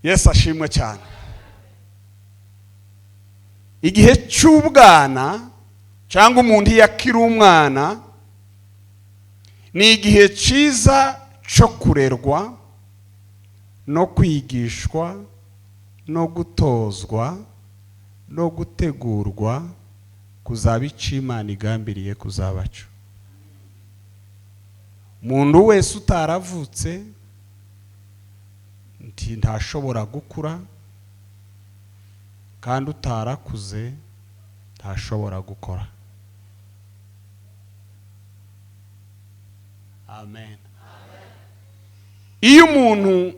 Yesu ashimwe cyane. Igihe cy'ubwana cyangwa umuntu yakira umwana ni igihe cyiza cyo kurerwa no kwigishwa no gutozwa no gutegurwa kuzaba icyo Imana igambiriye kuzabacu. Umuntu wese utaravutse ntashobora gukura, kandi utarakuze ntashobora gukora. Amen. Iyo umuntu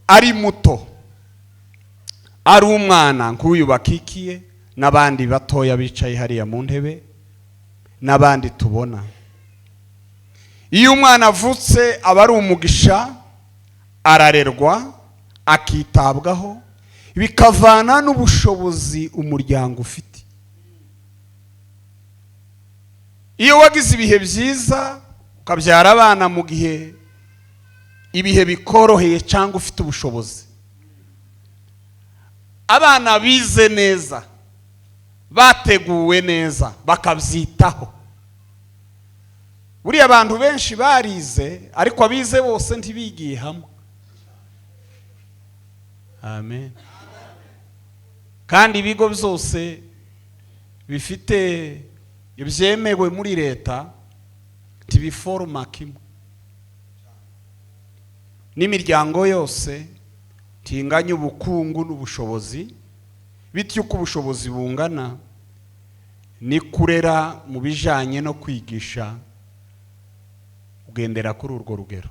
ari muto, ari umwana nk'uyu bakikiye n'abandi batoya bicaye hariya mu ntebe n'abandi tubona, iyo umwana avutse aba ari umugisha, ararerwa akitabwaho, bikavana n'ubushobozi umuryango ufite. Iyo wagize ibihe byiza ukabyara abana mu gihe ibihe bikoroheye cyangwa ufite ubushobozi, abana bize neza, bateguwe neza, bakabyitaho. Buriya abantu benshi barize, ariko abize bose ntibigiye hamwe. Amen. Kandi ibigo byose bifite ibyemewe muri leta tibiforma kimwe, n'imiryango yose tinganya ubukungu n'ubushobozi, bityo uko ubushobozi bungana ni kurera mu bijanye no kwigisha ugendera kuri urwo rugero.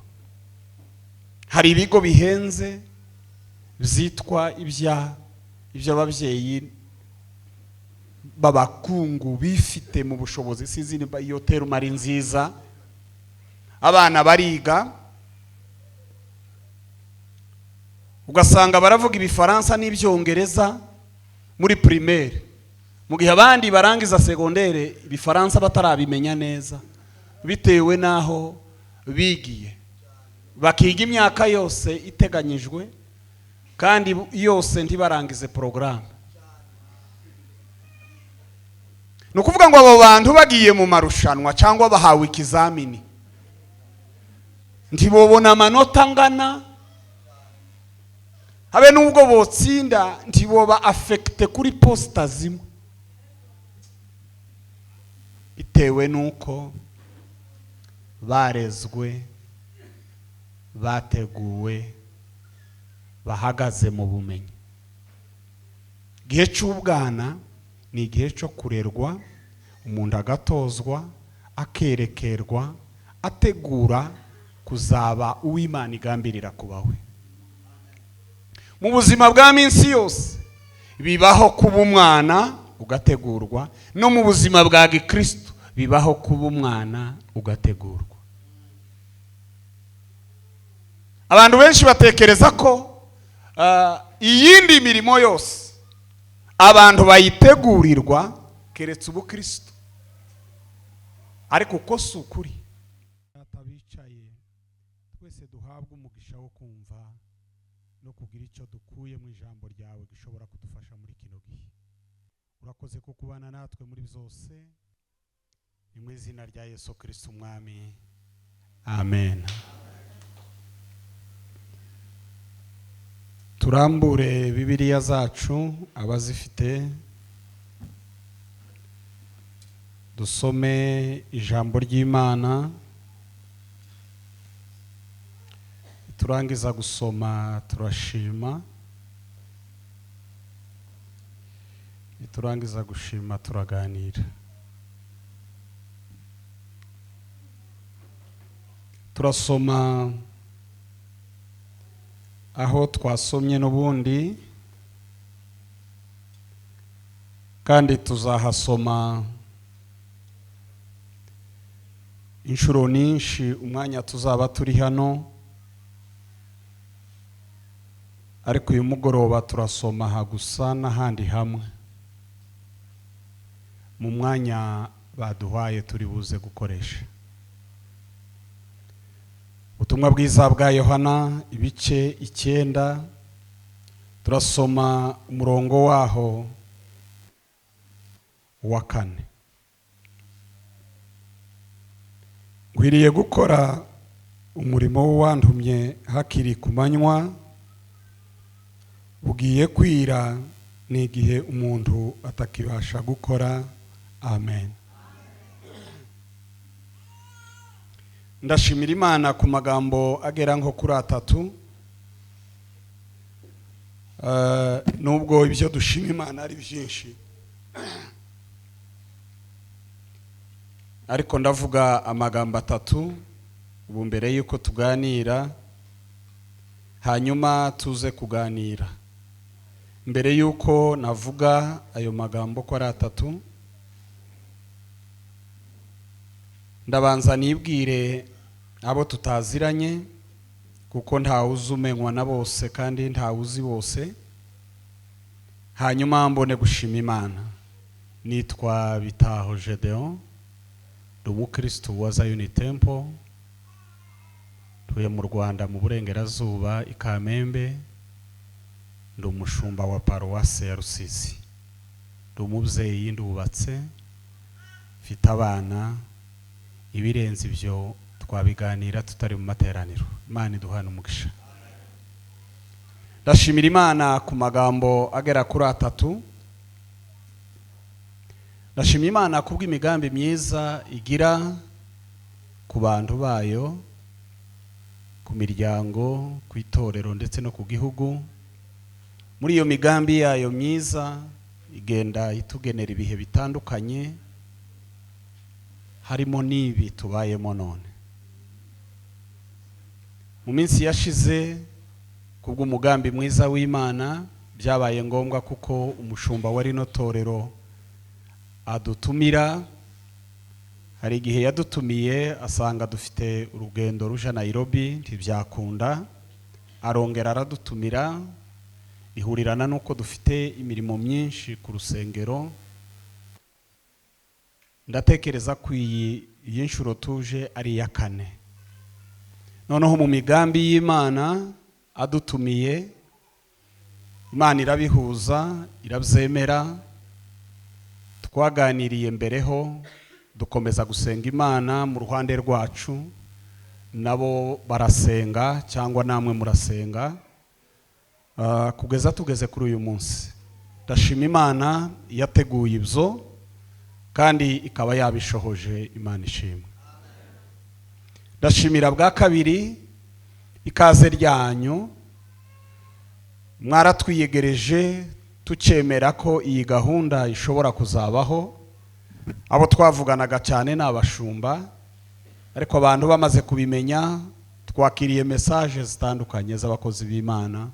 Hari ibigo bihenze byitwa iby'ababyeyi b'abakungu bifite mu bushobozi, sizini iyo teruma ari nziza. Abana bariga ugasanga baravuga ibifaransa n'ibyongereza muri primaire, mu gihe abandi barangiza secondaire ibifaransa batarabimenya neza bitewe naho bigiye. Bakiga imyaka yose iteganyijwe kandi yose ntibarangize programme. Nukuvuga ngo abo bantu bagiye mu marushanwa cyangwa bahawe ikizamini ntibobona amanota angana, habe nubwo botsinda ntiboba affecte kuri posta zimwe, bitewe nuko barezwe, bateguwe, bahagaze mu bumenyi. Igihe cy'ubwana ni igihe cyo kurerwa, umuntu agatozwa, akerekerwa, ategura kuzaba uw'Imana igambirira kubawe. Mu buzima bwa minsi yose bibaho kuba umwana ugategurwa, no mu buzima bwa gikristo bibaho kuba umwana ugategurwa. Abantu benshi batekereza ko iyindi mirimo yose abantu bayitegurirwa keretse ubukristo, ariko uko si ukuri. Atabicaye twese duhabwa umugisha wo kumva no kugira icyo dukuye mu ijambo ryawe gishobora kudufasha muri kino gihe. Urakoze ko kubana natwe muri byose, ni mu izina rya Yesu Kristo umwami. Amen. Turambure Bibiliya zacu abazifite, dusome ijambo ry'Imana. Turangiza gusoma turashima, turangiza gushima turaganira. Turasoma aho twasomye n'ubundi, kandi tuzahasoma inshuro nyinshi umwanya tuzaba turi hano, ariko uyu mugoroba turasoma aha gusa n'ahandi hamwe mu mwanya baduhaye turi buze gukoresha. Ubutumwa bwiza bwa Yohana ibice 9 turasoma umurongo waho wa 4. Nkwiriye gukora umurimo w'uwantumye hakiri ku manywa, bugiye kwira n'igihe umuntu atakibasha gukora. Amen. Ndashimira Imana ku magambo agera nko kuri 3. Nubwo ibyo dushima Imana ari byinshi, ariko ndavuga amagambo 3 ubu mbere yuko tuganira, hanyuma tuze kuganira. Mbere yuko navuga ayo magambo ko ari 3, ndabanza nibwire abo tutaziranye, kuko ntawe uzumenywa na bose kandi ntawe uzi bose. Hanyuma mbone gushima Imana. Nitwa Bitaho Gedeon, ndi umukristo wa Zion Temple, tuye mu Rwanda mu Burengerazuba i Kamembe. Ndi umushumba wa Paruwase ya Rusizi. Ndi umubyeyi, ndubatse, mfite abana. Ibirenze ibyo twabiganira tutari mu materaniro. Imana iduhana umugisha. Ndashimira Imana ku magambo agera kuri 3. Ndashimira Imana kubw'imigambi myiza igira ku bantu bayo, ku miryango, ku itorero ndetse no ku gihugu. Muri iyo migambi yayo myiza igenda itugenera ibihe bitandukanye, harimo n'ibi tubayemo none. Mu minsi yashize kubw'umugambi mwiza w'Imana byabaye ngombwa kuko umushumba wari no torero adutumira. Hari igihe yadutumiye asanga dufite urugendo ruja Nairobi, ntibyakunda, arongera aradutumira, ihurirana nuko dufite imirimo myinshi ku rusengero. Ndatekereza ko iyi nshuro tuje ari iya 4. Noneho mu migambi y'Imana adutumiye, Imana irabihuza, irabyemera. Twaganiriye mbereho, dukomeza gusenga Imana mu ruhande rwacu, nabo barasenga cyangwa namwe murasenga, kugeza tugeze kuri uyu munsi. Ndashima Imana yateguye ibyo kandi ikaba yabishohoje. Imana ishimwe. Ndashimira bwa 2 ikaze ryanyu. Mwaratwiyegereje tucemera ko iyi gahunda ishobora kuzabaho. Abo twavuganaga cyane n'abashumba, ariko abantu bamaze kubimenya, twakiriye message zitandukanye z'abakozi b'Imana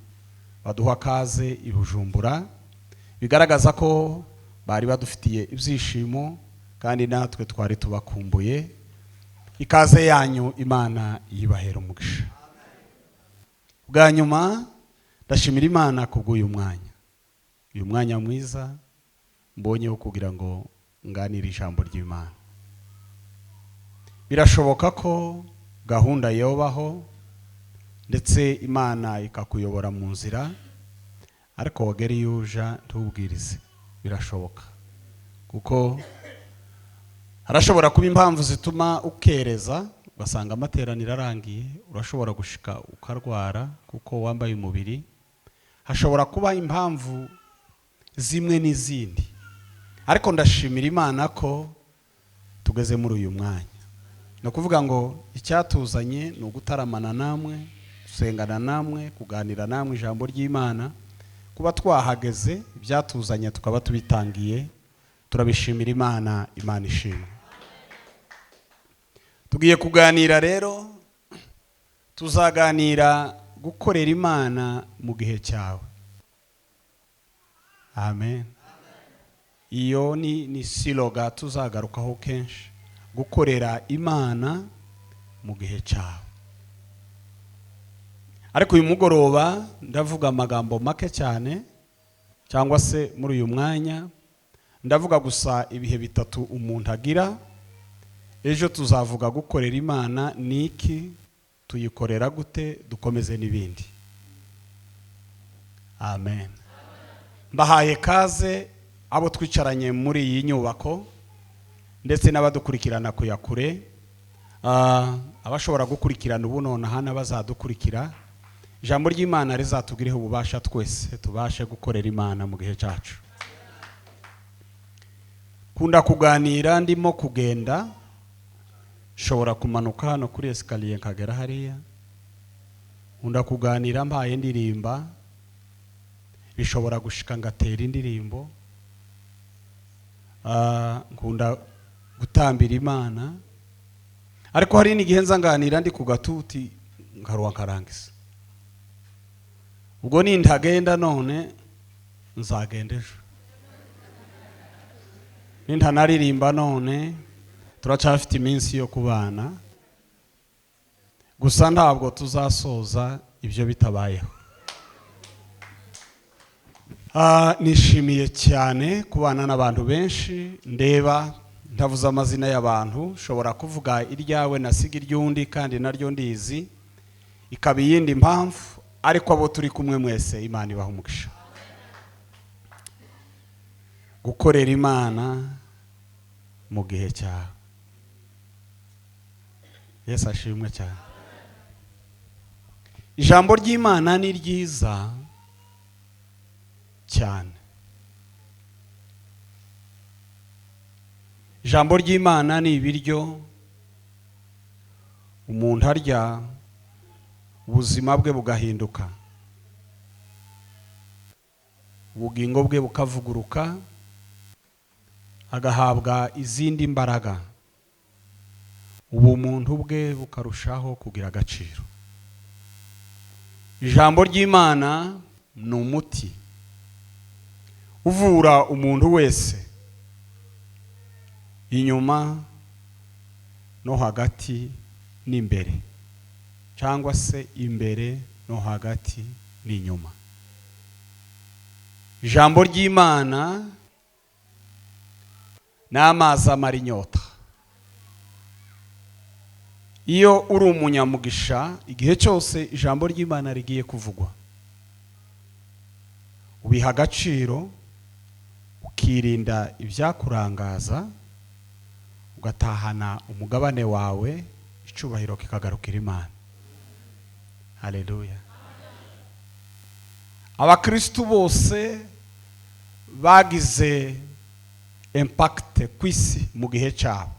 baduha kaze i Bujumbura, bigaragaza ko bari badufitiye ibyishimo kandi natwe twari tubakumbuye. Ikaze yanyu Imana yibahera umugisha. Bwa nyuma ndashimira Imana kubw'uyu mwanya, uyu mwanya mwiza mbonyeho kugira ngo nganire ijambo ry'Imana. Birashoboka ko gahunda yobaho ndetse Imana ikakuyobora mu nzira, ariko wagera iyo uja ntubwirize. Birashoboka kuko harashobora kuba impamvu zituma ukereza, ugasanga amateraniro arangiye, urashobora gushika ukarwara kuko wambaye umubiri. Hashobora kuba impamvu zimwe n'izindi, ariko ndashimira Imana ko tugeze muri uyu mwanya. No kuvuga ngo icyatuzanye ni ugutaramana namwe, gusengana namwe, kuganira namwe ijambo ry'Imana. Kuba twahageze ibyatuzanye tukaba tubitangiye, turabishimira Imana. Imana ishimwe. Tugiye kuganira rero, tuzaganira gukorera Imana mu gihe cyawe. Amen. Iyo ni siloga tuzagarukaho kenshi, gukorera Imana mu gihe cyawe. Ariko uyu mugoroba ndavuga amagambo make cyane, cyangwa se muri uyu mwanya ndavuga gusa ibihe 3 umuntu agira. Ejo tuzavuga gukorera Imana niki, tuyikorera gute, dukomeze n'ibindi. amen. Mbahaye kaze abo twicaranye muri iyi nyubako ndetse n'abadukurikirana kuyakure, abashobora gukurikirana ubu none hana bazadukurikira. Ijambo ry'Imana rizatugireho ububasha twese tubashe gukorera Imana mu gihe cyacu. Kunda kuganira ndimo kugenda, shobora kumanuka hano kuri escalier nkagera hariya. Kunda kuganira mbaye ndirimba, bishobora gushika ngatera indirimbo. Nkunda gutambira Imana, ariko hari n'igihe nzanganira ndi ku gatuti nkaruwa nkarangiza. Ubwo nintagenda none nzagenda ejo, nintanaririmba none turacafite iminsi yo kubana, gusa ntabwo tuzasoza ibyo bitabayeho. Nishimiye cyane kubana n'abantu benshi, ndeba ndavuze amazina y'abantu, shobora kuvuga iryawe nasiga iryundi kandi naryo ndizi, ikaba iyindi mpamvu, ariko abo turi kumwe mwese Imana ibaha umugisha. Gukorera Imana mu gihe cyawe. Yesu ashimwe cyane. Ijambo ry'Imana ni ryiza cyane. Ijambo ry'Imana ni ibiryo umuntu arya ubuzima bwe bugahinduka, ubugingo bwe bukavuguruka, agahabwa izindi mbaraga, ubumuntu bwe bukarushaho kugira agaciro. Ijambo ry'Imana ni umuti uvura umuntu wese, inyuma no hagati n'imbere, cyangwa se imbere no hagati n'inyuma. Ijambo ry'Imana ni amazi amara inyota. Iyo uri umunyamugisha, igihe cyose ijambo ry'Imana rigiye kuvugwa, ubiha agaciro, ukirinda ibyakurangaza, ugatahana umugabane wawe, icubahiro kikagarukira Imana. Haleluya. Abakristo bose bagize impact ku isi mu gihe cyabo,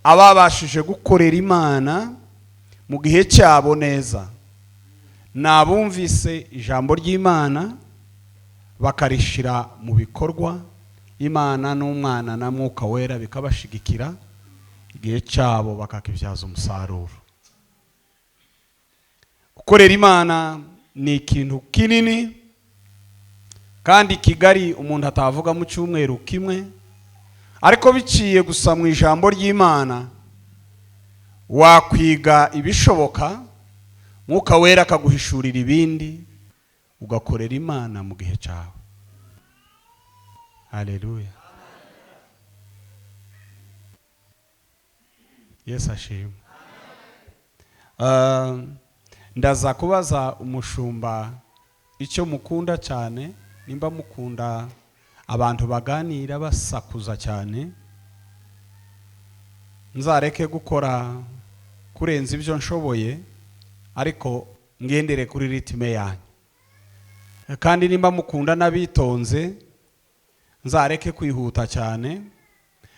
ababashije gukorera Imana mu gihe cyabo neza, nabumvise ijambo ry'Imana bakarishira mu bikorwa, Imana n'Umwana na Mwuka Wera bikabashigikira, igihe cyabo bakakibyaza umusaruro. Gukorera Imana ni ikintu kinini kandi kigari umuntu atavuga mu cyumweru kimwe, ariko biciye gusa mu ijambo ry'Imana wakwiga ibishoboka, Mwuka Wera akaguhishurira ibindi, ugakorera Imana mu gihe cyawe. Haleluya. Yesu ashimwe. Ndaza kubaza umushumba icyo mukunda cyane, nimba mukunda abantu baganira basakuza cyane, nzareke gukora kurenza ibyo nshoboye, ariko ngendere kuri ritime yanyu. Kandi nimba mukunda n'abitonze, nzareke kwihuta cyane,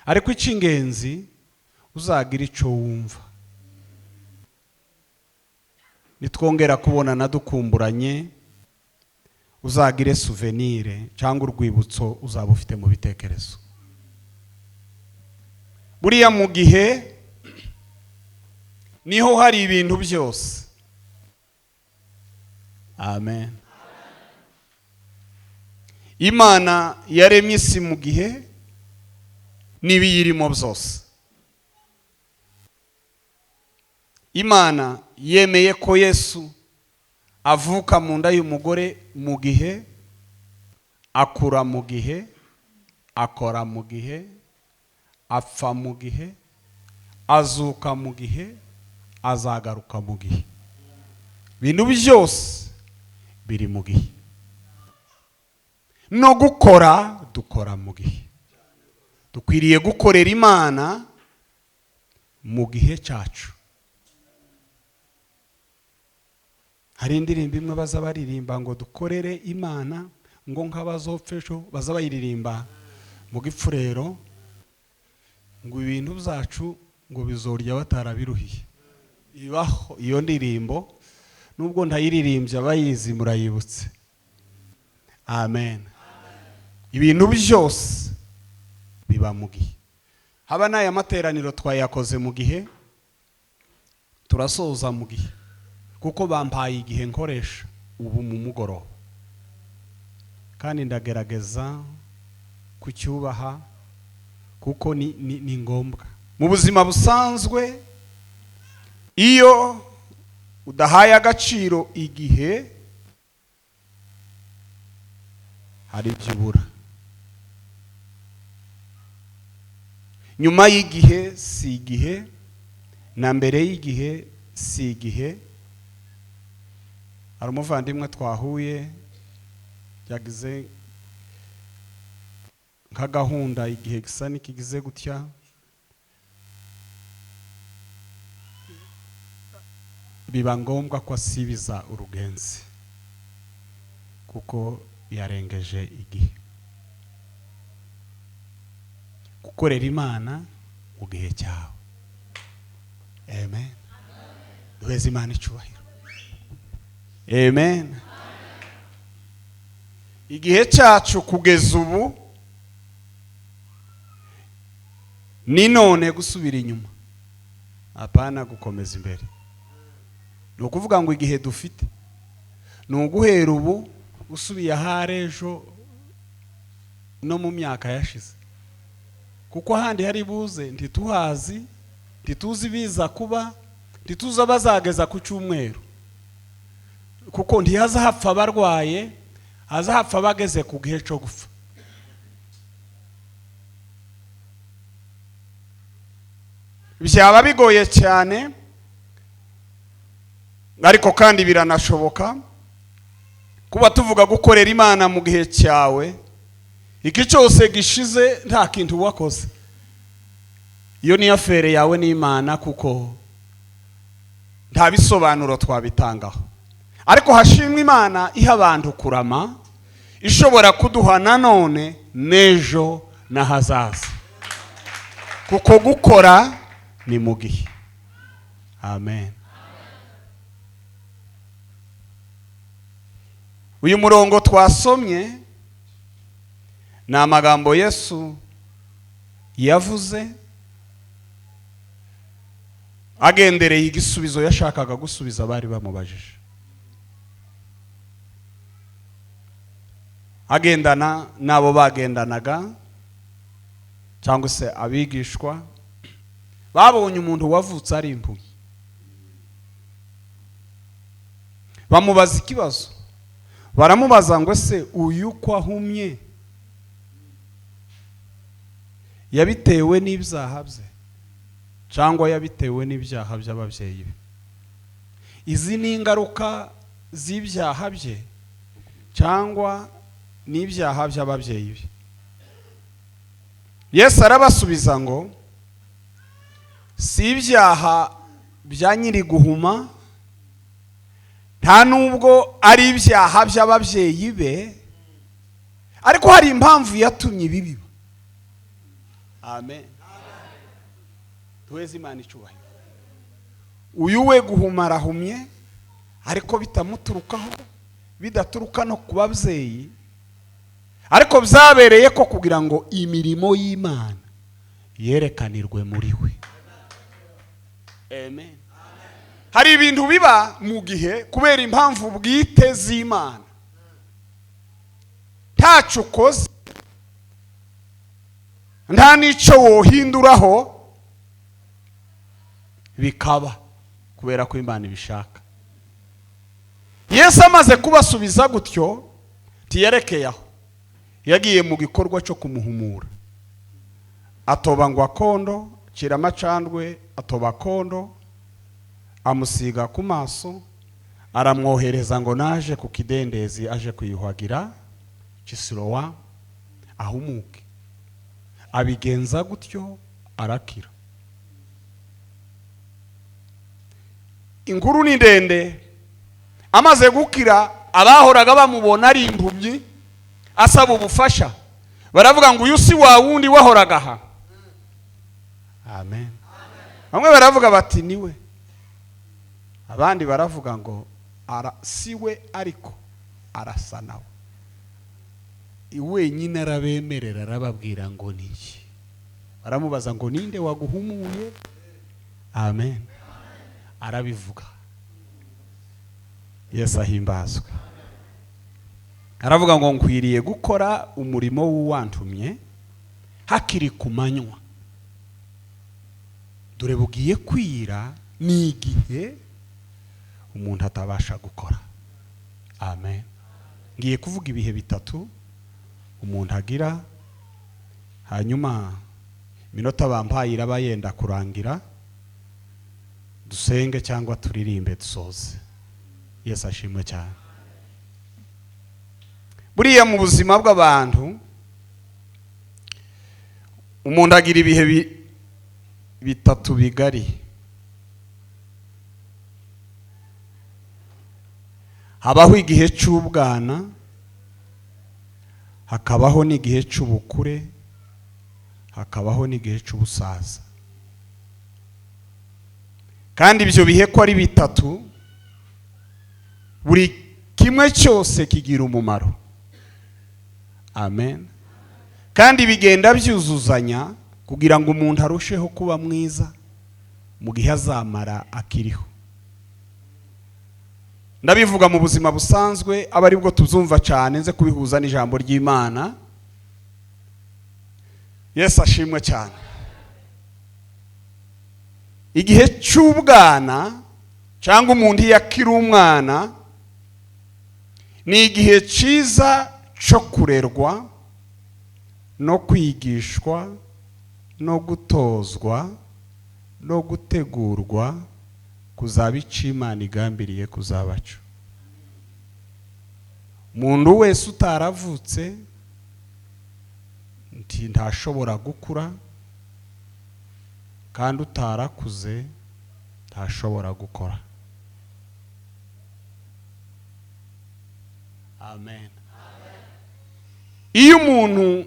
ariko icy'ingenzi uzagira icyo wumva. Nitwongera kubonana dukumburanye, uzagire souvenir cyangwa urwibutso uzaba ufite mu bitekerezo. Buriya mu gihe niho hari ibintu byose. Amen. Imana yaremye isi mu gihe n'ibiyirimo byose. Imana yemeye ko Yesu avuka mu nda y'umugore mu gihe, akura mu gihe, akora mu gihe, apfa mu gihe, azuka mu gihe, azagaruka mu gihe. Ibintu byose biri mu gihe. no gukora dukora mu gihe. Dukwiriye gukorera Imana mu gihe cyacu. Hari indirimbo imwe baza baririmba ngo dukorere Imana ngo nk'abazopfejo, baza bayiririmba mu gipfurero ngo ibintu byacu ngo bizorya batarabiruhiye. Ibaho iyo ndirimbo, nubwo ntayiririmbye abayizi murayibutse. Amen. Ibintu byose biba mu gihe. Haba n'aya materaniro twayakoze mu gihe, turasoza mu gihe, kuko bampaye igihe nkoresha ubu mu mugoroba, kandi ndagerageza kucyubaha kuko ni ngombwa. Mu buzima busanzwe iyo udahaye agaciro igihe hari ibyo ubura. Nyuma y'igihe si igihe, na mbere y'igihe si igihe. Hari umuvandimwe twahuye yagize nka gahunda igihe gisa n'ikigize gutya, biba ngombwa ko asibiza urugenzi kuko yarengeje igihe. Gukorera Imana mu gihe cyawe. Amen. Duheze Imana icyubahiro. Amen. Igihe cyacu kugeza ubu ni none gusubira inyuma, apana gukomeza imbere. Ni ukuvuga ngo igihe dufite ni uguhera ubu usubiye ahari ejo no mu myaka yashize, kuko ahandi hari buze ntituhazi, ntituzi biza kuba, ntituzi abazageza ku cyumweru, kuko ntihaza hapfa barwaye, haza hapfa bageze ku gihe cyo gupfa. Byaba bigoye cyane, ariko kandi biranashoboka kuba tuvuga gukorera Imana mu gihe cyawe, iki cyose gishize nta kintu wakoze. Iyo ni afere yawe n'Imana, kuko nta bisobanuro twabitangaho. Ariko hashimwe Imana iha abantu kurama, ishobora kuduha nanone n'ejo n'ahazaza, kuko gukora ni mu gihe. Amen. Uyu murongo twasomye ni amagambo Yesu yavuze agendereye igisubizo yashakaga gusubiza abari bamubajije. Agendana nabo bagendanaga, cyangwa se abigishwa babonye umuntu wavutse ari impumyi. Bamubaza ikibazo, baramubaza ngo se uyu ko ahumye yabitewe n'ibyaha bye cyangwa yabitewe n'ibyaha by'ababyeyi be? Izi ni ingaruka z'ibyaha bye cyangwa n'ibyaha by'ababyeyi be? Yesu arabasubiza ngo si ibyaha bya nyiri guhuma, nta nubwo ari ibyaha by'ababyeyi be, ariko hari impamvu yatumye ibi biba. Amen. Duheze Imana icyubahiro. Uyu we guhuma arahumye, ariko bitamuturukaho, bidaturuka no ku babyeyi, ariko byabereye ko kugira ngo imirimo y'Imana yerekanirwe muri we. Amen. Hari ibintu biba mu gihe kubera impamvu bwite z'Imana, ntacyo ukoze, nta n'icyo wohinduraho, bikaba kubera ko Imana ibishaka. Yesu amaze kubasubiza gutyo, tiyerekeye aho, yagiye mu gikorwa cyo kumuhumura. Atoba ngo akondo, cira amacandwe, atoba akondo, amusiga ku maso, aramwohereza ngo naje ku kidendezi aje kwiyuhagira Kisilowa ahumuke. Abigenza gutyo arakira. Inkuru ni ndende. Amaze gukira, abahoraga bamubona ari impumyi asaba ubufasha, baravuga ngo uyu si wa wundi wahoraga aha. Amen. Bamwe baravuga bati niwe, abandi baravuga ngo siwe ariko arasa nawe. Iwe nyine arabemerera, arababwira ngo niki. Baramubaza ngo ninde waguhumuye? Amen. Arabivuga. Yesu ahimbazwe. Aravuga ngo nkwiriye gukora umurimo w'uwantumye hakiri ku manywa. Dore bugiye kwira, ni igihe umuntu atabasha gukora. Amen. Ngiye kuvuga ibihe bitatu umuntu agira, hanyuma iminota bampaye iraba yenda kurangira, dusenge cyangwa turirimbe dusoze. Yesu ashimwe cyane. Buriya mu buzima bw'abantu umuntu agira ibihe bitatu bigari. Habaho igihe cy'ubwana, hakabaho n'igihe cy'ubukure, hakabaho n'igihe cy'ubusaza. Kandi ibyo bihe ko ari bitatu, buri kimwe cyose kigira umumaro. Amen. Kandi bigenda byuzuzanya kugira ngo umuntu arusheho kuba mwiza mu gihe azamara akiriho. Ndabivuga mu buzima busanzwe, aba ari bwo tuzumva cyane, nze kubihuza n'ijambo ry'Imana. Yesu ashimwe cyane. Igihe cy'ubwana cyangwa umuntu yakira umwana ni igihe cyiza cyo kurerwa no kwigishwa no gutozwa no gutegurwa kuzaba icyo Imana igambiriye kuzabacu. Umuntu wese utaravutse ntashobora gukura, kandi utarakuze ntashobora gukora. Amen. Iyo umuntu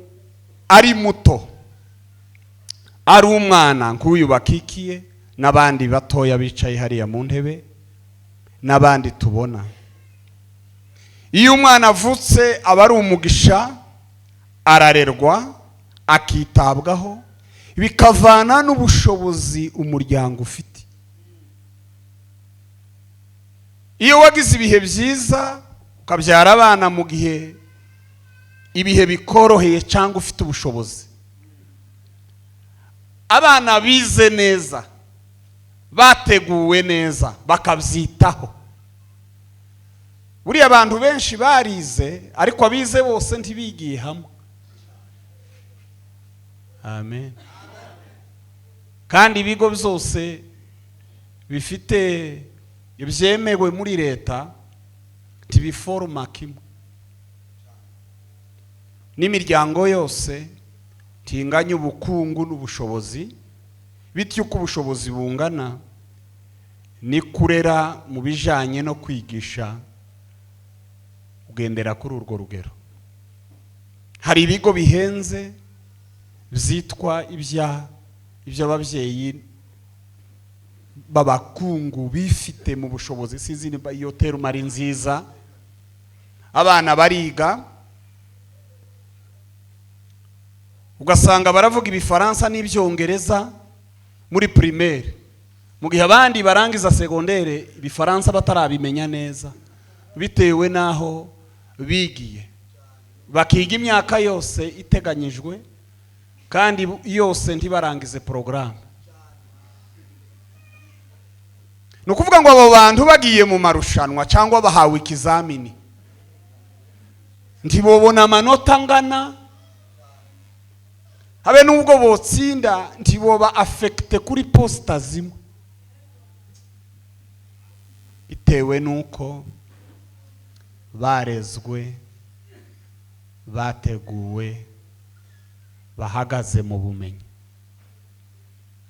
ari muto, ari umwana nk'uyu bakikiye n'abandi batoya bicaye hariya mu ntebe n'abandi tubona, iyo umwana avutse aba ari umugisha, ararerwa akitabwaho, bikavana n'ubushobozi umuryango ufite. Iyo wagize ibihe byiza ukabyara abana mu gihe ibihe bikoroheye cyangwa ufite ubushobozi, abana bize neza, bateguwe neza, bakabyitaho. Buriya abantu benshi barize, ariko abize bose ntibigiye hamwe. Amen. Kandi ibigo byose bifite ibyemewe muri leta tibiforma kimwe, n'imiryango yose tinganya ubukungu n'ubushobozi, bityo uko ubushobozi bungana ni kurera mu bijanye no kwigisha ugendera kuri urwo rugero. Hari ibigo bihenze byitwa iby'ababyeyi b'abakungu bifite mu bushobozi, sizini iyo teruma ari nziza. Abana bariga, ugasanga baravuga ibifaransa n'ibyongereza muri primaire, mu gihe abandi barangiza secondaire ibifaransa batarabimenya neza bitewe naho bigiye. Bakiga imyaka yose iteganyijwe kandi yose ntibarangize porogaramu. Ni ukuvuga ngo abo bantu bagiye mu marushanwa cyangwa bahawe ikizamini ntibobona amanota angana, habe n'ubwo botsinda ntiboba affecte kuri posta zimwe, bitewe nuko barezwe, bateguwe bahagaze mu bumenyi.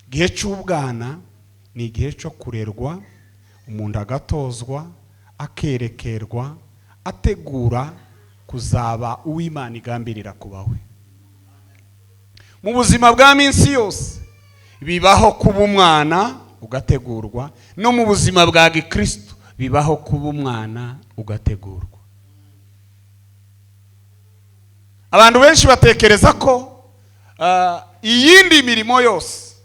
Igihe cy'ubwana ni igihe cyo kurerwa, umuntu agatozwa, akerekerwa, ategura kuzaba uw'Imana igambirira kuba we. Mu buzima bwa minsi yose bibaho kuba umwana ugategurwa, no mu buzima bwa gikristo bibaho kuba umwana ugategurwa. Abantu benshi batekereza ko iyindi mirimo yose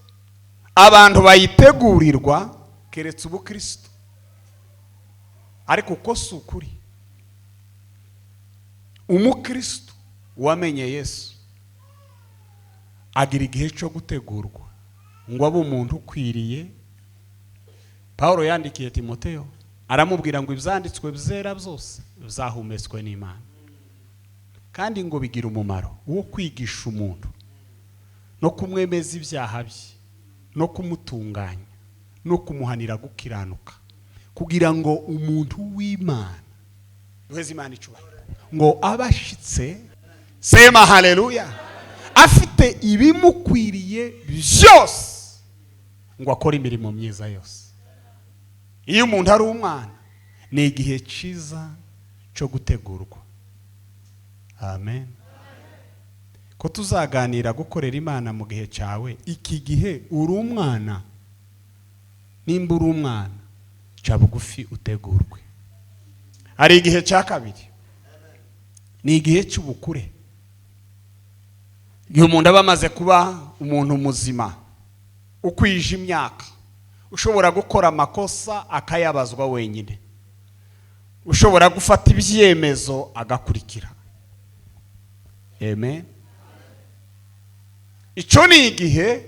abantu bayitegurirwa keretse ubukristo, ariko uko si ukuri. Umukristo wamenye Yesu agira igihe cyo gutegurwa ngo abe umuntu ukwiriye. Paulo yandikiye Timoteyo aramubwira ngo ibyanditswe byera byose bizahumetswe n'Imana, kandi ngo bigira umumaro wo kwigisha umuntu no kumwemeza ibyaha bye no kumutunganya no kumuhanira gukiranuka, kugira ngo umuntu w'Imana, duheze Imana icubahiro, ngo abashitse, sema haleluya, afite ibimukwiriye byose ngo akore imirimo myiza yose. Iyo umuntu ari umwana ni igihe cyiza cyo gutegurwa. Amen. Ko tuzaganira gukorera Imana mu gihe cyawe, iki gihe uri umwana, nimba uri umwana ca bugufi utegurwe. Hari igihe cya kabiri, ni igihe cy'ubukure. Iyo umuntu aba amaze kuba umuntu muzima ukwije imyaka, ushobora gukora amakosa akayabazwa wenyine, ushobora gufata ibyemezo agakurikira. Amen. Icyo ni igihe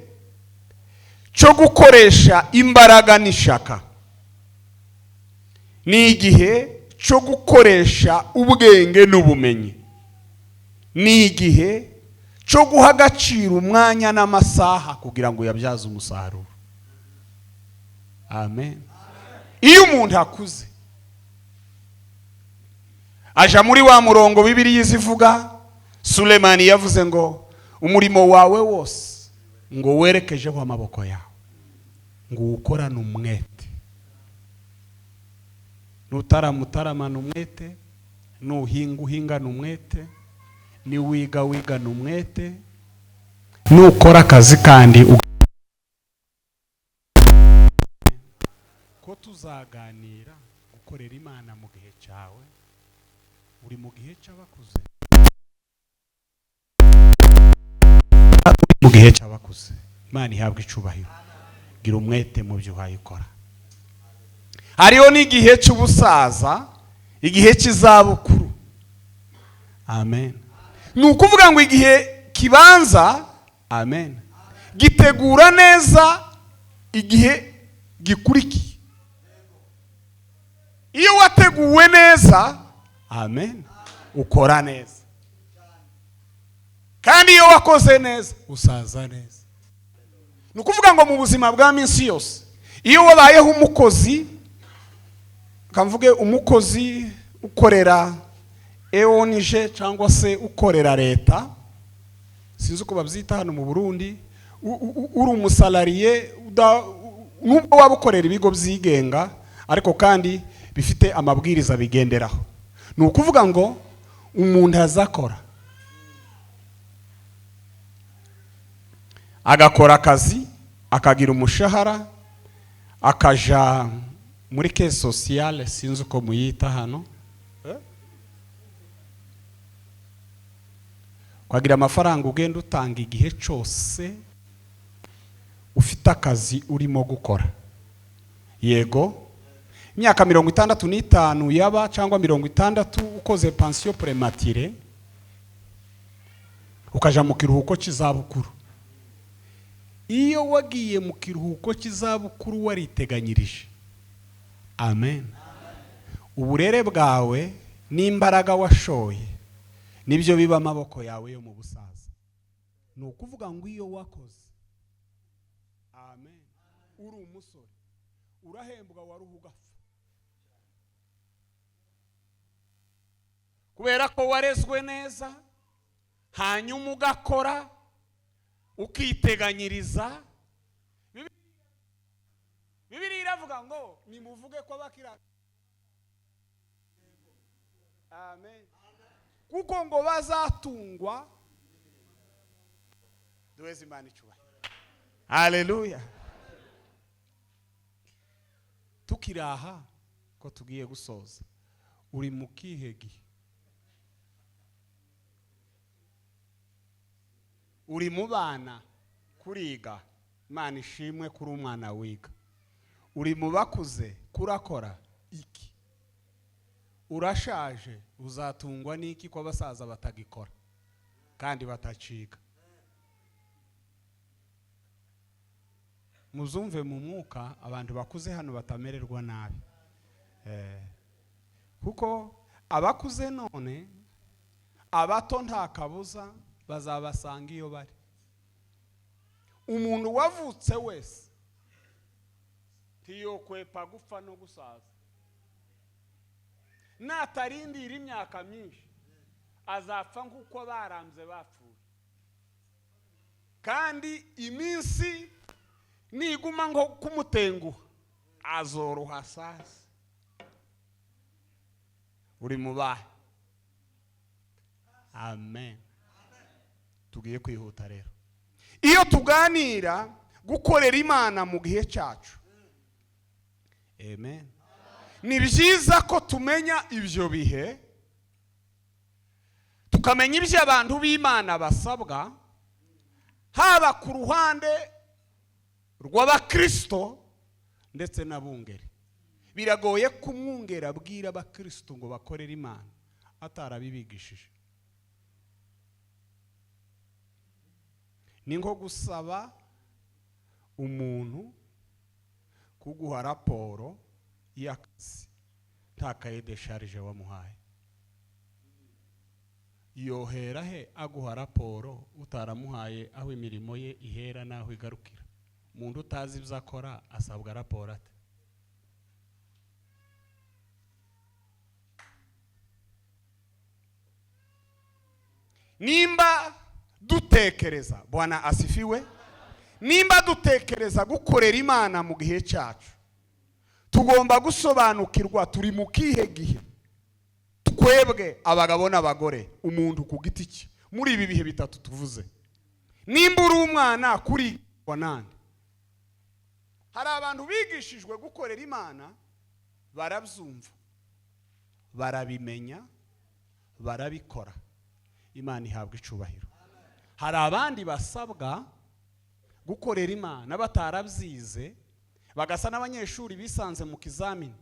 cyo gukoresha imbaraga n'ishaka, ni igihe cyo gukoresha ubwenge n'ubumenyi, ni igihe cyo guha agaciro umwanya n'amasaha kugira ngo yabyaze umusaruro. Amen. Iyo umuntu akuze aja muri wa murongo Bibiliya izivuga, Sulemani yavuze ngo umurimo wawe wose ngo werekejeho amaboko yawe, ngo ukorane umwete. Nutaramutaramana umwete, nuhinga uhingana umwete, niwiga wigana umwete, nukora akazi kandi ko tuzaganira gukorera Imana mu gihe cyawe. Uri mu gihe cy'abakuze, mu gihe cy'abakuze, Imana ihabwa icubahiro. Gira umwete mu byo wayikora. Hariho n'igihe cy'ubusaza, igihe cy'izabukuru. Amen. Ni ukuvuga ngo igihe kibanza, amen, gitegura neza igihe gikurikiye. Iyo wateguwe neza, amen, ukora neza. Kandi iyo wakoze neza, usaza neza. Ni ukuvuga ngo mu buzima bwa minsi yose, iyo wabayeho umukozi, kamvuge umukozi ukorera EONG cyangwa se ukorera leta, sinzi uko babyita hano mu Burundi, uri umusalariye, nubwo waba ukorera ibigo byigenga ariko kandi bifite amabwiriza bigenderaho. Ni ukuvuga ngo umuntu azakora, agakora akazi, akagira umushahara, akaja muri caisse sociale, sinzi uko muyita hano, kwagira amafaranga ugenda utanga igihe cyose ufite akazi urimo gukora. Yego, imyaka 65 yaba cyangwa 60 ukoze pension prématurée, ukaja mu kiruhuko cy'izabukuru. Iyo wagiye mu kiruhuko cy'izabukuru wariteganyirije, amen, uburere bwawe n'imbaraga washoye nibyo biba amaboko yawe yo mu busaza. Ni ukuvuga ngo iyo wakoze, amen, uri umusore urahembwa waruhu ugapfa, kubera ko warezwe neza, hanyuma ugakora ukiteganyiriza. Bibiliya iravuga ngo nimuvuge ko abakiranuka. Amen. Kuko ngo bazatungwa. Duweze Imana icyubahiro. Haleluya. Tukiraha ko tugiye gusoza, uri mu kihe gihe? Uri mu bana kuriga, Imana ishimwe kuri umwana wiga. Uri mu bakuze kurakora iki? Urashaje, uzatungwa n'iki ko abasaza batagikora kandi bataciga? Muzumve mu mwuka, abantu bakuze hano batamererwa nabi. Kuko abakuze none, abato nta kabuza bazabasanga iyo bari. Umuntu wavutse wese tiyo kwepa gupfa no gusaza. Natarindira imyaka myinshi azapfa nk'uko barambye bapfuye. Kandi iminsi niguma ngo kumutenguha azoroha sasa. Uri mu bahe? Amen. Tugiye kwihuta rero. Iyo tuganira gukorera Imana mu gihe cyacu, amen, ni byiza ko tumenya ibyo bihe, tukamenya ibyo abantu b'Imana basabwa, haba ku ruhande rw'abakristo ndetse n'abungeri. Biragoye ko umwungeri abwira abakristo ngo bakorere Imana atarabibigishije. Ni nko gusaba umuntu kuguha raporo y'akazi nta kaye de charge wamuhaye. Yohera he aguha raporo utaramuhaye aho imirimo ye ihera naho igarukira? Umuntu utazi ibyo akora asabwa raporo ate? Nimba dutekereza, Bwana asifiwe, nimba dutekereza gukorera Imana mu gihe cyacu, tugomba gusobanukirwa turi mu kihe gihe. Twebwe abagabo n'abagore, umuntu ku giti cye, muri ibi bihe bitatu tuvuze. Nimba uri umwana kuri nande? Hari abantu bigishijwe gukorera Imana, barabyumva, barabimenya, barabikora. Imana ihabwa icubahiro. Hari abandi basabwa gukorera Imana batarabyize, bagasa n'abanyeshuri bisanze mu kizamini,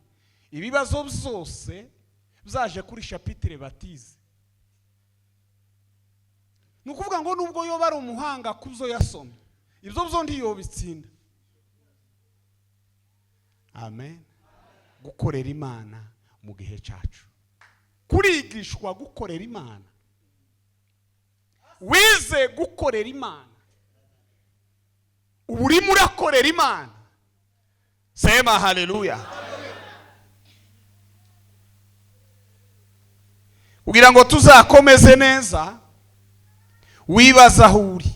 ibibazo byose byaje kuri chapitre batize. Nukuvuga ngo nubwo yo bari umuhanga kuzo yasomye, ibyo byo ndiyo bitsinda. Amen. Gukorera Imana mu gihe cyacu, kurigishwa gukorera Imana. Wize gukorera Imana, urimo urakorera Imana. Sema haleluya. Kugira ngo tuzakomeze neza, wibaza aho uri.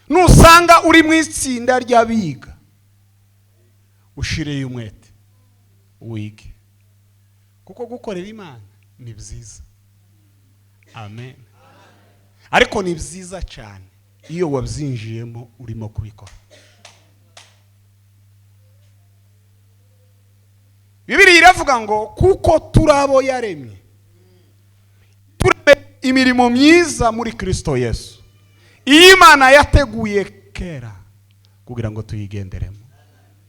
Nusanga uri mu itsinda ry'abiga, ushireye umwete wige, kuko gukorera Imana ni byiza. Amen. Ariko ni byiza cyane iyo wabyinjiyemo urimo kubikora. Bibiliya iravuga ngo kuko turabo yaremye, turebe imirimo myiza muri Kristo Yesu, iyi Imana yateguye kera kugira ngo tuyigenderemo.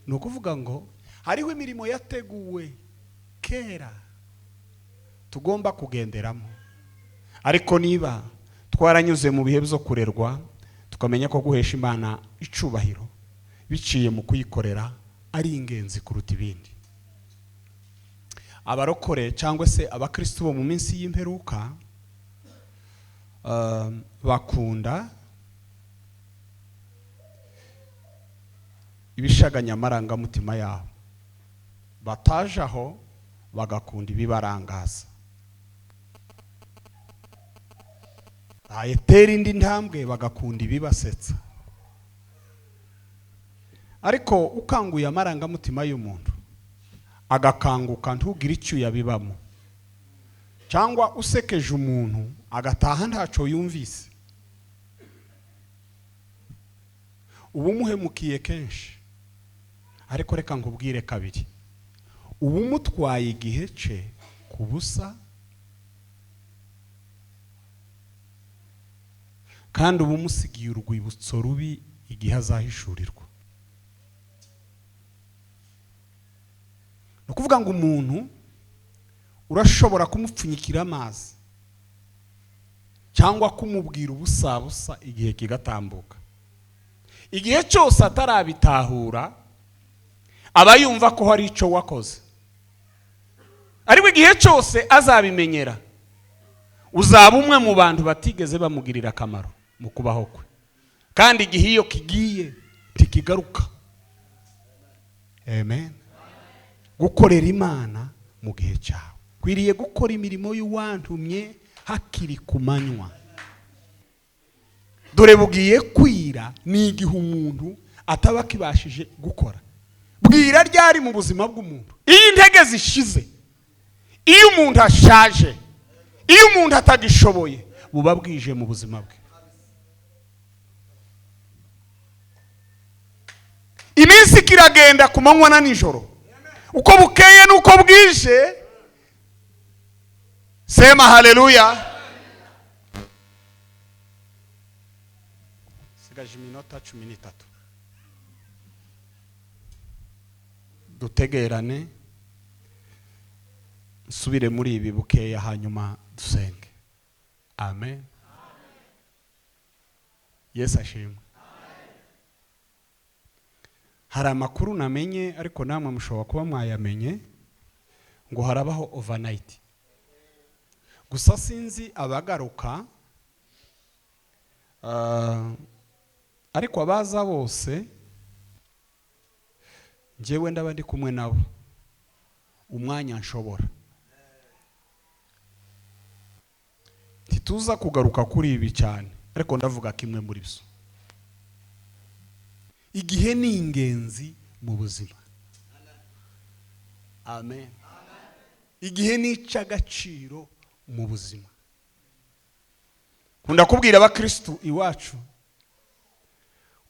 Ni ukuvuga ngo hariho imirimo yateguwe kera tugomba kugenderamo. Ariko niba twaranyuze mu bihe byo kurerwa, tukamenya ko guhesha Imana icubahiro biciye mu kuyikorera ari ingenzi kuruta ibindi. Abarokore cyangwa se abakristo bo mu minsi y'imperuka bakunda ibishaganya amarangamutima yabo, batajaho bagakunda ibibarangaza. bayetera indi ntambwe bagakunda ibibasetsa. Ariko ukanguye amarangamutima y'umuntu agakanguka ntugire icyo yabibamo, cyangwa usekeje umuntu agataha ntaco yumvise, ubu muhemukiye kenshi. Ariko reka nkubwire kabiri, ubu mutwaye igihe ce kubusa, kandi ubu musigiye urwibutso rubi igihe azahishurirwa. No kuvuga ngo umuntu urashobora kumupfunyikira amazi cyangwa kumubwira ubusabusa igihe kigatambuka. Igihe cyose atarabitahura aba yumva ko hari ico wakoze, ariko igihe cyose azabimenyera uzaba umwe mu bantu batigeze bamugirira akamaro mu kubaho kwe, kandi igihe iyo kigiye tikigaruka. Amen. Gukorera Imana mu gihe cyawe, kwiriye gukora imirimo y'uwantumye hakiri kumanywa. Dore bugiye kwira ni igihe umuntu ataba kibashije gukora. Bwira ryari mu buzima bw'umuntu? Iyo intege zishize, iyo umuntu ashaje, iyo umuntu atagishoboye, buba bwije mu buzima bwe. Iminsi kiragenda ku manywa na nijoro, uko bukeye nuko bwije. Sema haleluya. Sigaje iminota 13 dutegerane, nsubire muri ibi bukeya hanyuma dusenge. Amen. Yesu ashimwe. Hari amakuru namenye, ariko namwe mushobora kuba mwayamenye, ngo harabaho overnight. Gusa sinzi abagaruka, ariko abaza bose njyewe ndaba ndi kumwe nabo umwanya nshobora. Tituza kugaruka kuri ibi cyane, ariko ndavuga kimwe muri byo. Igihe ni ingenzi mu buzima. Amen. Igihe ni icagaciro mu buzima. Nkunda kubwira abakristo iwacu,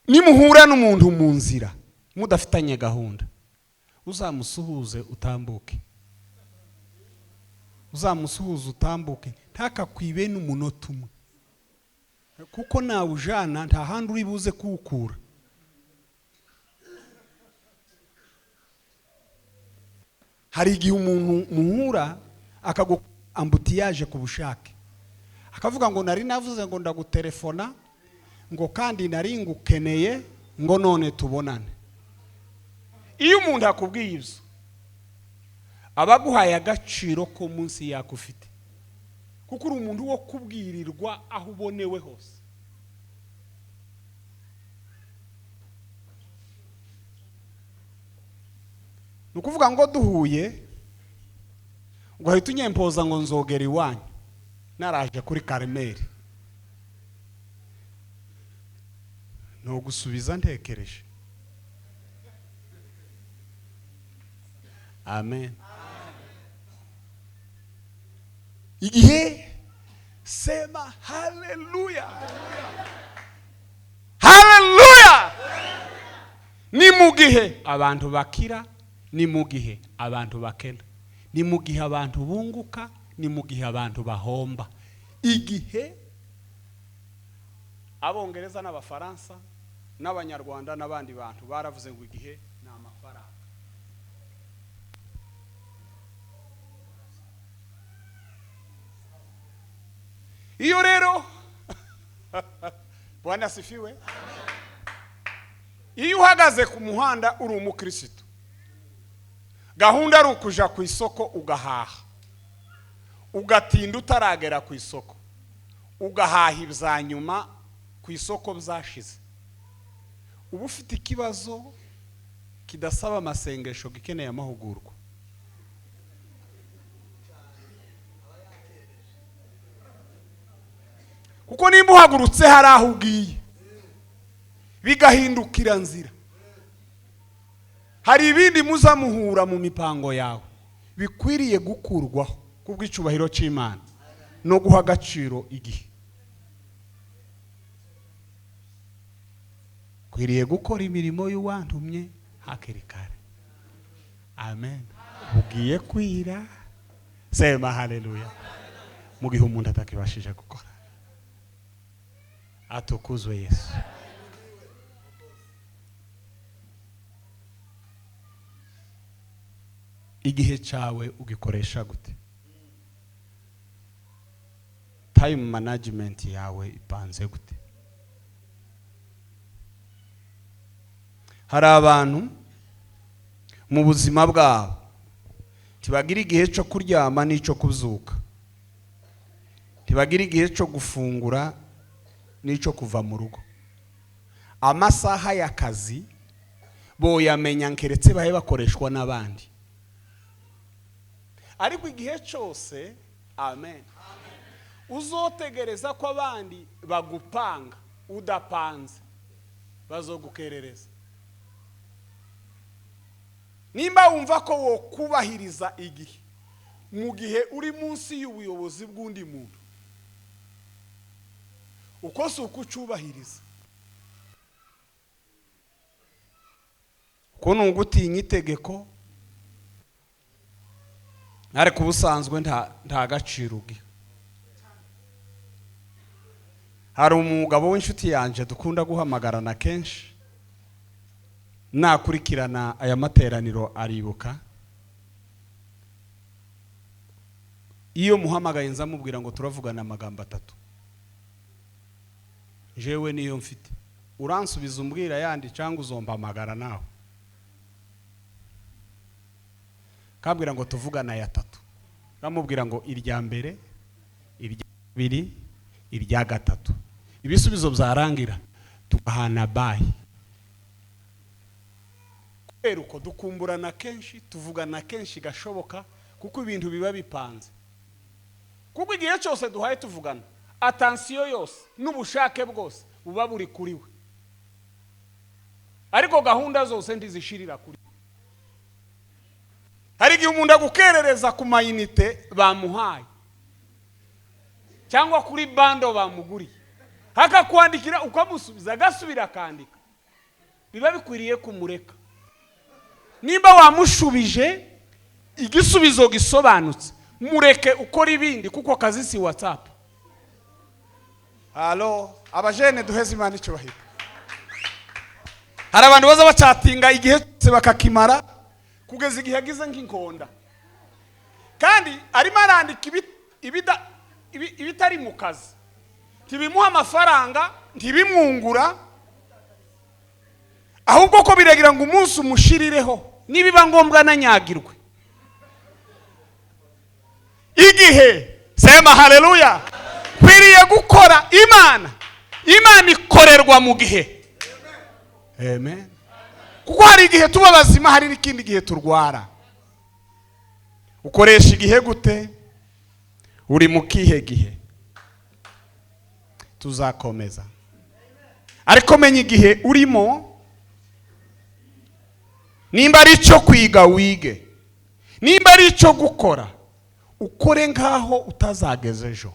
nimuhura n'umuntu mu nzira mudafitanye gahunda, uzamusuhuze utambuke. Uzamusuhuze utambuke, ntakakwibe n'umunota umwe, kuko nawe ujana nta handi uri buze kuwukura. Hari igihe umuntu muhura akaguambutiyaje ku bushake, akavuga ngo nari navuze ngo ndagutelefona, ngo kandi nari ngukeneye, ngo none tubonane. Iyo umuntu akubwiye ibyo, abaguhaye agaciro ko munsi yakufite, kuko uri umuntu wo kubwirirwa aho ubonewe hose. Nukuvuga ngo duhuye ngo ahita unyempoza ngo nzogera iwanyu naraje kuri Karmeli, no gusubiza ntekereje. Amen. Igihe sema haleluya. Haleluya. Ni mu gihe abantu bakira, ni mu gihe abantu bakena, ni mu gihe abantu bunguka, ni mu gihe abantu bahomba. Igihe Abongereza n'Abafaransa n'Abanyarwanda n'abandi bantu baravuze ngo igihe ni amafaranga. Iyo rero Bwana sifiwe. Iyo uhagaze ku muhanda uri umukristo, gahunda ari ukuja ku isoko ugahaha, ugatinda utaragera ku isoko, ugahaha ibya nyuma ku isoko byashize, uba ufite ikibazo kidasaba amasengesho, gikeneye amahugurwa. kuko nimba uhagurutse hari aho ugiye bigahindukira nzira, hari ibindi muzamuhura mu mipango yawe bikwiriye gukurwaho kubw'icubahiro cy'Imana no guha agaciro igihe. Kwiriye gukora imirimo y'uwantumye hakiri kare. Amen. Ugiye kwira, sema haleluya, mu gihe umuntu atakibashije gukora. Atukuzwe Yesu. Igihe cyawe ugikoresha gute? Time management yawe ipanze gute? Hari abantu mu buzima bwabo tibagira igihe cyo kuryama n'icyo kuzuka, tibagira igihe cyo gufungura n'icyo kuva mu rugo. Amasaha y'akazi boyamenya nkeretse bahe bakoreshwa n'abandi, ariko igihe cyose amen uzotegereza ko abandi bagupanga udapanze bazogukerereza. Nimba wumva ko wo kubahiriza igihe mu gihe uri munsi y'ubuyobozi bw'undi muntu, uko si ukucubahiriza, ko nugutinya itegeko, ariko ubusanzwe nta gaciro ugiha. Hari umugabo w'inshuti yanje dukunda guhamagarana kenshi, nakurikirana aya materaniro aribuka. Iyo muhamagaye nzamubwira ngo turavugana amagambo 3, jewe niyo mfite, uransubiza umbwira yandi cyangwa uzompamagara nawe. Kambwira ngo tuvugana ya 3, kamubwira ngo irya mbere, irya kabiri, irya gatatu, ibisubizo byarangira tukahana bayi. Kubera uko dukumburana kenshi, tuvugana kenshi gashoboka, kuko ibintu biba bipanze. Kuko igihe cyose duhaye tuvugana, attention yose n'ubushake bwose buba buri kuri we, ariko gahunda zose ndizishirira kuri. Hari igihe umuntu agukerereza ku mayinite bamuhaye cyangwa kuri bando bamuguriye, hakakwandikira ukamusubiza agasubira akandika, biba bikwiriye kumureka. Nimba wamushubije igisubizo gisobanutse, mureke ukora ibindi, kuko akazi si WhatsApp. Halo, abajene duheze Imana icyubahiro. Hari abantu baza bacatinga igihe cyose bakakimara kugeza igihe agize nk'inkonda, kandi arimo arandika ibitari mu kazi, ntibimuha amafaranga, ntibimwungura, ahubwo ko biragira ngo umunsi umushirireho, nibiba ngombwa nanyagirwe. Igihe, sema haleluya, kwiriye gukora Imana ikorerwa mu gihe. Amen. Kuko hari igihe tuba bazima, hari n'ikindi gihe turwara. Ukoresha igihe gute? Uri mu kihe gihe? Tuzakomeza, ariko menya igihe urimo. Nimba ari cyo kwiga wige, nimba ari cyo gukora ukore nkaho utazageze ejo,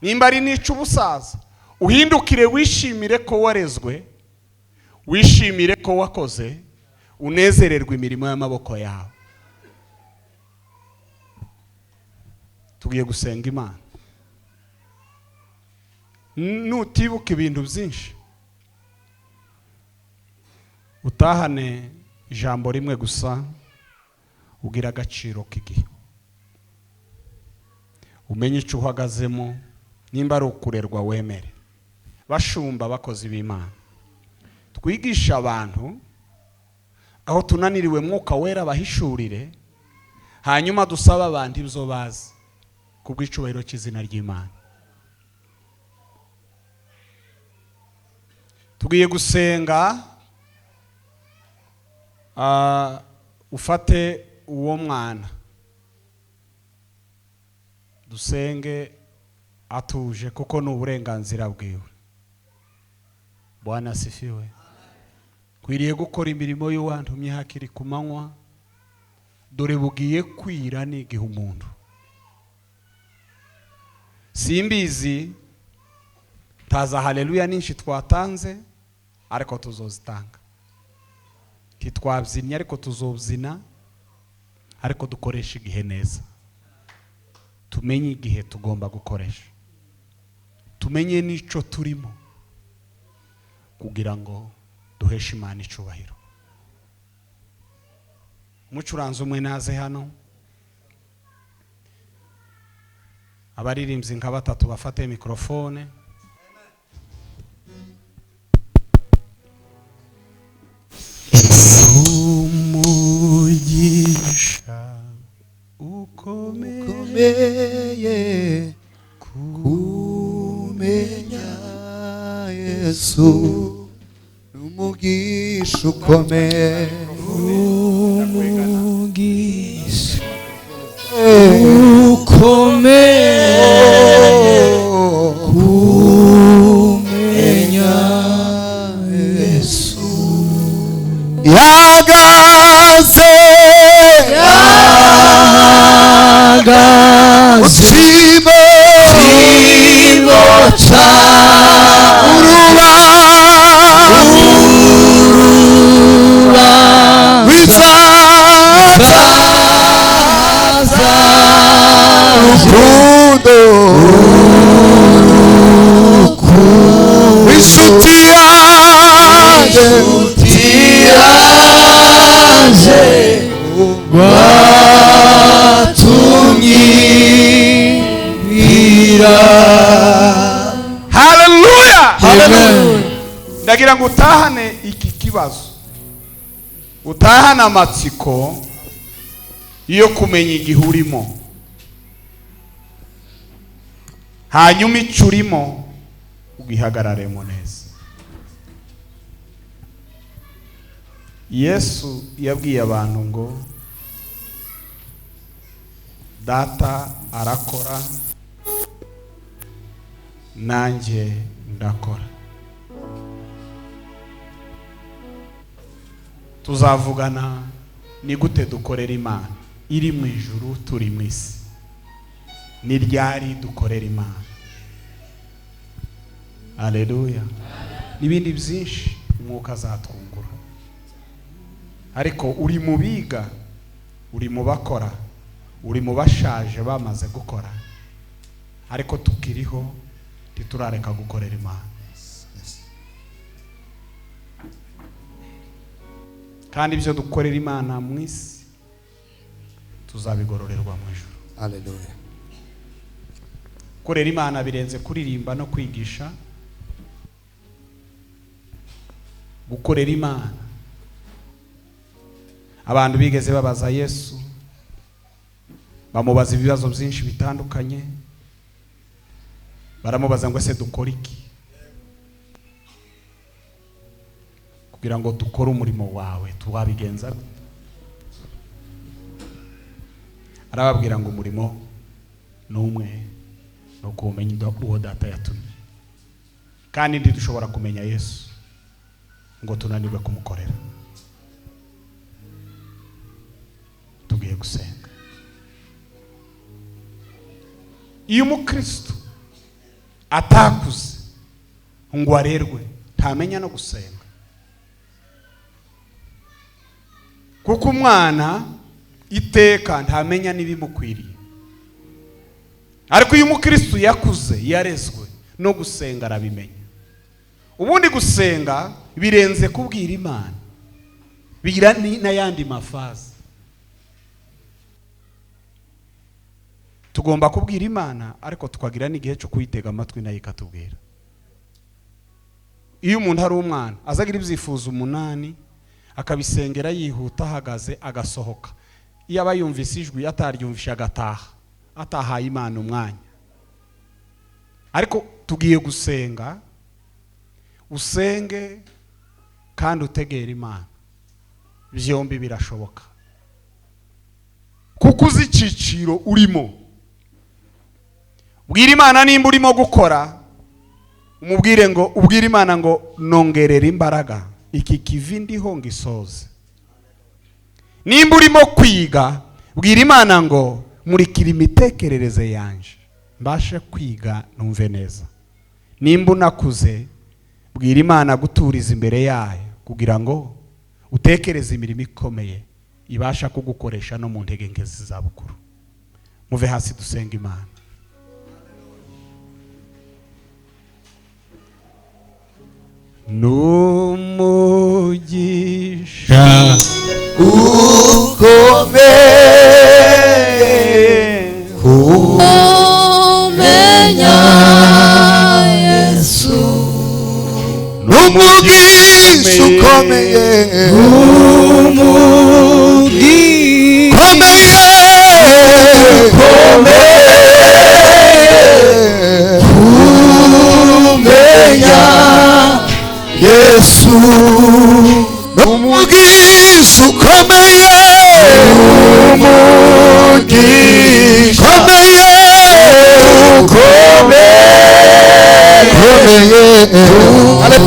nimba ari n'icyo ubusaza uhindukire wishimire ko warezwe, wishimire ko wakoze, unezererwe imirimo y'amaboko yawe. Tugiye gusenga Imana. Nutibuka ibintu byinshi, utahane ijambo rimwe gusa, ugira agaciro k'igihe. Umenye icyo uhagazemo, nimba ari ukurerwa wemere. Bashumba bakozi b'Imana, twigisha abantu aho tunaniriwe, Mwuka Wera bahishurire, hanyuma dusaba abantu ibyo bazi kubw'icubahiro cy'izina ry'Imana. Tugiye gusenga. Ufate uwo mwana dusenge atuje kuko ni uburenganzira bwiwe. Bwana asifiwe. Kwiriye gukora imirimo y'uwantumye hakiri ku manywa, dore bugiye kwira n'igihe umuntu. Simbizi taza haleluya nyinshi twatanze, ariko tuzozitanga. Titwabyinnye ariko tuzobyina, ariko dukoresha igihe neza. Tumenye igihe tugomba gukoresha, tumenye n'ico turimo, kugira ngo duheshe Imana icubahiro. Umucuranzi umwe naze hano, abaririmbyi nka batatu bafate mikrofone. Umugisha ukomeye kumenya Yesu, umugisha ukomeye, umugisha ukomeye kumenya Yesu, yahagaze Sibo cha uruba bizaza urukundo inshuti yanjye Hallelujah. Amen. Ndagira ngo utahane iki kibazo, utahane amatsiko yo kumenya igihe urimo, hanyuma icyo urimo ugihagararemo neza. Yesu yabwiye abantu ngo data arakora nanjye ndakora. Tuzavugana ni gute dukorera Imana iri mu ijuru turi mu isi, ni ryari dukorera Imana. Haleluya. N'ibindi byinshi umwuka azatwungura, ariko uri mu biga, uri mu bakora, uri mu bashaje bamaze gukora, ariko tukiriho titurareka gukorera Imana. Kandi ibyo dukorera Imana mu isi tuzabigororerwa mu ijuru. Haleluya. Gukorera Imana birenze kuririmba no kwigisha. Gukorera Imana, abantu bigeze babaza Yesu, bamubaza ibibazo byinshi bitandukanye, baramubaza ngo ese dukora iki kugira ngo dukore umurimo wawe, tuwabigenza? Arababwira ngo umurimo n'umwe, no kumenya uwo data yatumye, kandi ntidushobora kumenya Yesu ngo tunanirwe kumukorera. Tugiye gusenga. Iyo umukristo atakuze ngo arerwe, ntamenya no gusenga, kuko umwana iteka ntamenya n'ibimukwiriye. Ariko iyo umukristo yakuze, yarezwe, no gusenga arabimenya. Ubundi gusenga birenze kubwira Imana, bigira n'ayandi mafazi. Tugomba kubwira Imana, ariko tukagira n'igihe cyo kuyitega amatwi nayo ikatubwira. Iyo umuntu ari umwana azagira ibyifuzo 8, akabisengera yihuta ahagaze agasohoka, iyo aba yumvise ijwi ataryumvisha agataha, atahaye Imana umwanya. Ariko tugiye gusenga, usenge kandi utegera Imana, byombi birashoboka, kuko uzi iciciro urimo. bwira Imana nimba urimo gukora, umubwire ngo, ubwire Imana ngo nongerera imbaraga iki kivi ndiho ngisoze. Nimba urimo kwiga, bwira Imana ngo murikira imitekerereze yanje mbashe kwiga numve neza. Nimba unakuze, bwira Imana guturiza imbere yayo kugira ngo utekereze imirimo ikomeye ibasha kugukoresha no mu ntege nke z'izabukuru. Muve hasi dusenga Imana. Numugisha ukomeye kumenya Yesu, numugisha ukomeye kumenya Yesu, umugisha ukomeye, umugisha kumenya, ari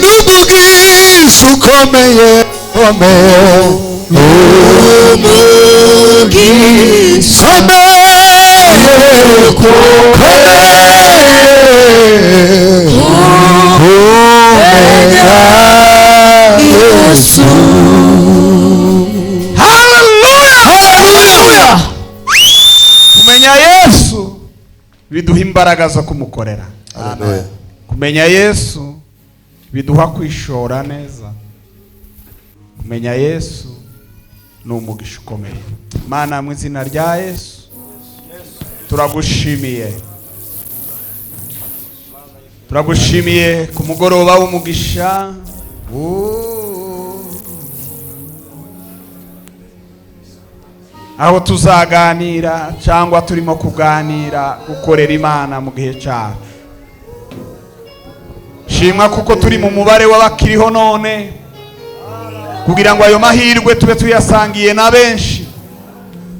n'umugisha ukomeye, umugisha Yesu. Hallelujah. Kumenya Yesu biduha imbaraga zo kumukorera. Amen. Kumenya Yesu biduha kwishora neza. Kumenya Yesu ni umugisha ukomeye. Mana, mu izina rya Yesu turagushimiye. Turagushimiye ku mugoroba w'umugisha. Aho tuzaganira cyangwa turimo kuganira gukorera Imana mu gihe cyacu. Shimwa kuko turi mu mubare w'abakiriho none, kugira ngo ayo mahirwe tube tuyasangiye na benshi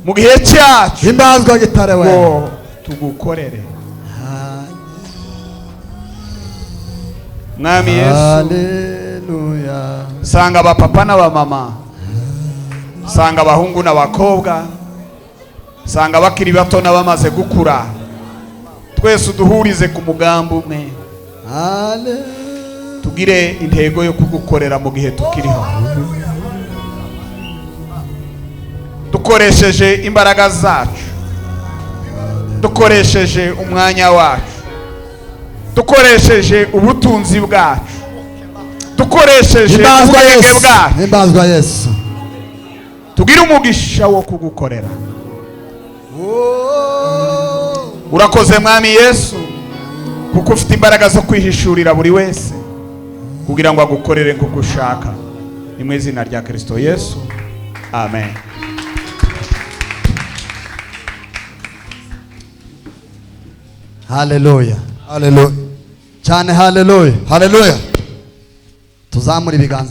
mu gihe cyacu. Himbazwa gitare we, ngo tugukorere. Mwami Yesu, haleluya. sanga abapapa n'abamama, sanga abahungu n'abakobwa, sanga abakiri bato n'abamaze gukura, twese uduhurize ku mugambi umwe, tugire intego yo kugukorera mu gihe tukiriho, dukoresheje imbaraga zacu, dukoresheje umwanya wacu, dukoresheje ubutunzi bwacu, dukoresheje ubwenge bwacu. Himbazwa Yesu, tugire umugisha wo kugukorera. Urakoze Mwami Yesu, kuko ufite imbaraga zo kwihishurira buri wese kugira ngo agukorere nk'uko ushaka. Ni mu izina rya Kristo Yesu, amen. haleluya, haleluya cyane, haleluya, haleluya. Tuzamura ibiganza.